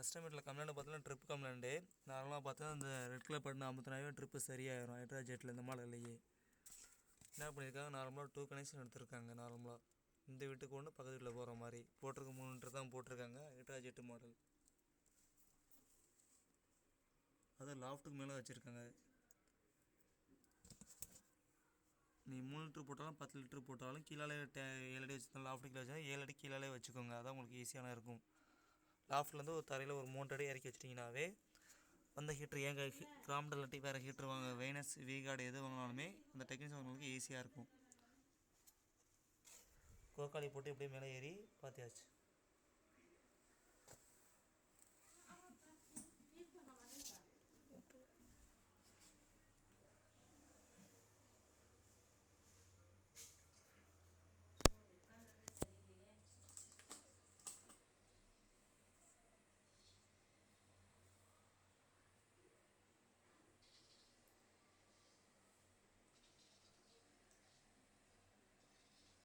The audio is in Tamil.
கஸ்டமரில் கம்ப்ளைண்ட் பார்த்தோன்னா ட்ரிப் கம்ப்ளைண்ட்டு. நார்மலாக பார்த்தா அந்த ரெட் கலர் பட்டன் அமுத்தினாவே ட்ரிப்பு சரியாயிரும் ஹைட்ரா ஜெட்டில் இந்த மாடல்லையே. என்ன பண்ணியிருக்காங்க, நார்மலாக 2 கனெக்ஷன் எடுத்திருக்காங்க. நார்மலாக இந்த வீட்டுக்கு ஒன்று, பக்கத்து வீட்டில் போகிற மாதிரி போட்டிருக்க 3 தான் போட்டிருக்காங்க. Hydra jet model. அது லாஃப்ட்டுக்கு மேலே வச்சுருக்காங்க. நீ 3 லிட்டர் போட்டாலும் 10 லிட்டர் போட்டாலும் கீழே 7 அடி வச்சுருந்தா லாஃப்ட்டு கீழே வச்சா 7 அடி கீழே வச்சுக்கோங்க. அதான் உங்களுக்கு ஈஸியான இருக்கும். லாஃப்ட்லேருந்து ஒரு தரையில் ஒரு 3 அடி இறக்கி வச்சிட்டிங்கனாவே அந்த ஹீட்ரு எங்கள் கிராம்டர் இல்லாட்டி வேறு ஹீட்ரு வாங்க வைனஸ் விகார்டு எது வாங்கினாலுமே அந்த டெக்னீஷியன் உங்களுக்கு ஈஸியாக இருக்கும். கோக்காளி போட்டு இப்படியே மேலே ஏறி பார்த்தியாச்சு.